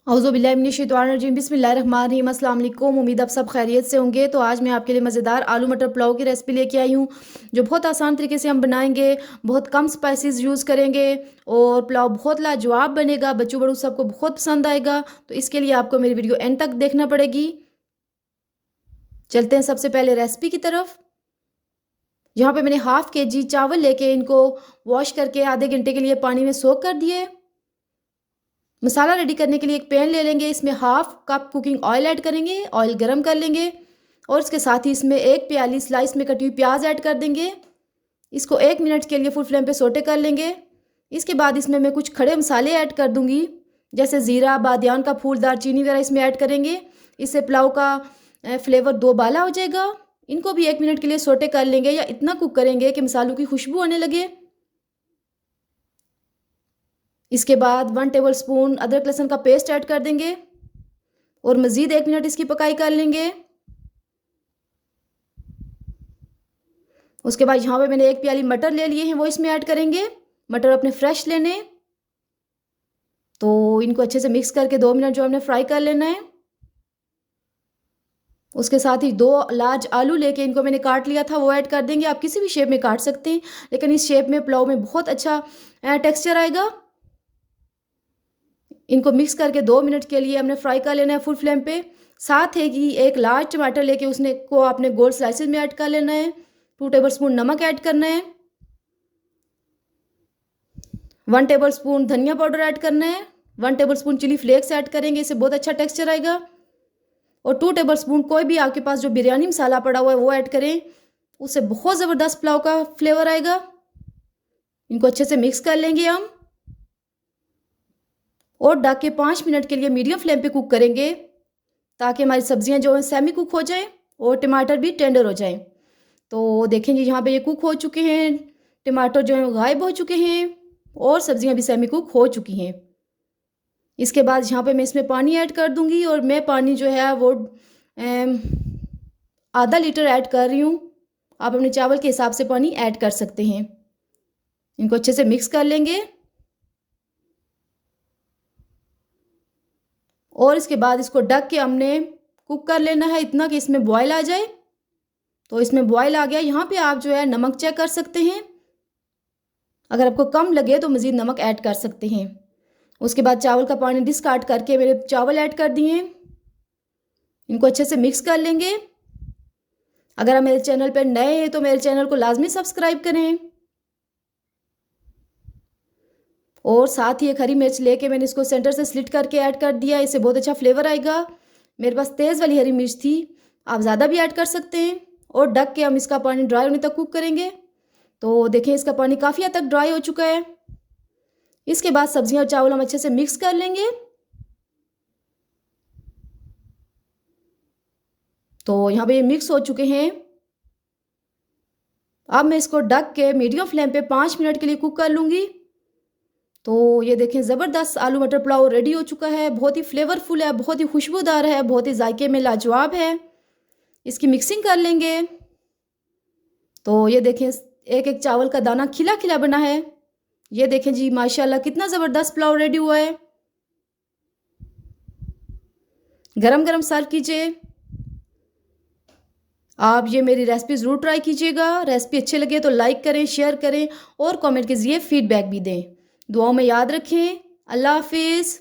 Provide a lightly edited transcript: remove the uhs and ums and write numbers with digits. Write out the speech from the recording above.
औज़ुबिल्लाहिमिनश्शैतानिर्रजीम बिस्मिल्लाहिर्रहमानिर्रहीम। अस्सलाम वालेकुम। उम्मीद आप सब खैरियत से होंगे। तो आज मैं आपके लिए मज़ेदार आलू मटर पुलाव की रेसिपी लेके आई हूँ, जो बहुत आसान तरीके से हम बनाएंगे। बहुत कम स्पाइसेस यूज़ करेंगे और पुलाव बहुत लाजवाब बनेगा। बच्चों बड़ों सबको बहुत पसंद आएगा। तो इसके लिए आपको मेरी वीडियो एंड तक देखना पड़ेगी। चलते हैं सबसे पहले रेसिपी की तरफ। यहाँ पे मैंने हाफ KG चावल लेके इनको वॉश करके आधे घंटे के लिए पानी में सोक कर दिए। मसाला रेडी करने के लिए एक पैन ले लेंगे। इसमें half cup cooking oil add करेंगे। ऑयल गरम कर लेंगे और इसके साथ ही इसमें एक प्याली स्लाइस में कटी हुई प्याज ऐड कर देंगे। इसको 1 मिनट के लिए फुल फ्लेम पे सोटे कर लेंगे। इसके बाद इसमें मैं कुछ खड़े मसाले ऐड कर दूंगी, जैसे ज़ीरा, बादियान का फूल, दालचीनी वगैरह इसमें ऐड करेंगे। इससे पुलाव का फ्लेवर दोबाला हो जाएगा। इनको भी 1 मिनट के लिए सोटे कर लेंगे या इतना कुक करेंगे कि मसालों की खुशबू आने लगे। इसके बाद 1 टेबल स्पून अदरक लहसुन का पेस्ट ऐड कर देंगे और मज़ीद 1 मिनट इसकी पकाई कर लेंगे। उसके बाद यहाँ पे मैंने 1 प्याली मटर ले लिए हैं, वो इसमें ऐड करेंगे। मटर अपने फ्रेश लेने, तो इनको अच्छे से मिक्स करके 2 मिनट जो हमने फ्राई कर लेना है। उसके साथ ही 2 लार्ज आलू लेके इनको मैंने काट लिया था, वो ऐड कर देंगे। आप किसी भी शेप में काट सकते हैं, लेकिन इस शेप में पुलाव में बहुत अच्छा टेक्सचर आएगा। इनको मिक्स करके 2 मिनट के लिए हमने फ्राई कर लेना है फुल फ्लेम पे। साथ है कि 1 लार्ज टमाटर लेके उसने को आपने गोल स्लाइसेस में ऐड कर लेना है। 2 टेबल स्पून नमक ऐड करना है। 1 टेबल स्पून धनिया पाउडर ऐड करना है। 1 tablespoon chilli flakes add करेंगे, इससे बहुत अच्छा टेक्सचर आएगा। और 2 टेबल स्पून कोई भी आपके पास जो बिरयानी मसाला पड़ा हुआ है वो ऐड करें, उससे बहुत ज़बरदस्त पुलाव का फ्लेवर आएगा। इनको अच्छे से मिक्स कर लेंगे हम और ढक के 5 मिनट के लिए मीडियम फ्लेम पे कुक करेंगे, ताकि हमारी सब्जियां जो हैं सेमी कुक हो जाएं और टमाटर भी टेंडर हो जाएं। तो देखेंगे यहाँ पे ये कुक हो चुके हैं, टमाटर जो हैं गायब हो चुके हैं और सब्जियां भी सेमी कुक हो चुकी हैं। इसके बाद यहाँ पे मैं इसमें पानी ऐड कर दूंगी और मैं पानी जो है वो आधा लीटर ऐड कर रही हूँ। आप अपने चावल के हिसाब से पानी ऐड कर सकते हैं। इनको अच्छे से मिक्स कर लेंगे और इसके बाद इसको ढक के हमने कुक कर लेना है, इतना कि इसमें बॉयल आ जाए। तो इसमें बॉयल आ गया। यहाँ पे आप जो है नमक चेक कर सकते हैं, अगर आपको कम लगे तो मज़ीद नमक ऐड कर सकते हैं। उसके बाद चावल का पानी डिस्कार्ड करके मेरे चावल ऐड कर दिए। इनको अच्छे से मिक्स कर लेंगे। अगर आप मेरे चैनल पर नए हैं तो मेरे चैनल को लाजमी सब्सक्राइब करें और साथ ही एक हरी मिर्च लेके मैंने इसको सेंटर से स्लिट करके ऐड कर दिया, इससे बहुत अच्छा फ्लेवर आएगा। मेरे पास तेज़ वाली हरी मिर्च थी, आप ज़्यादा भी ऐड कर सकते हैं। और ढक के हम इसका पानी ड्राई होने तक कुक करेंगे। तो देखें इसका पानी काफ़ी हद तक ड्राई हो चुका है। इसके बाद सब्जियां और चावल हम अच्छे से मिक्स कर लेंगे। तो यहाँ पे ये मिक्स हो चुके हैं। अब मैं इसको ढक के मीडियम फ्लेम पे 5 मिनट के लिए कुक कर लूँगी। तो ये देखें ज़बरदस्त आलू मटर पुलाव रेडी हो चुका है। बहुत ही फ्लेवरफुल है, बहुत ही खुशबूदार है, बहुत ही जायके में लाजवाब है। इसकी मिक्सिंग कर लेंगे। तो ये देखें एक एक चावल का दाना खिला खिला बना है। ये देखें जी, माशाल्लाह कितना ज़बरदस्त पुलाव रेडी हुआ है। गरम गरम सर्व कीजिए। आप ये मेरी रेसिपी ज़रूर ट्राई कीजिएगा। रेसिपी अच्छे लगे तो लाइक करें, शेयर करें और कमेंट के ज़रिए फीडबैक भी दें। दुआओं में याद रखें। अल्लाह हाफिज़।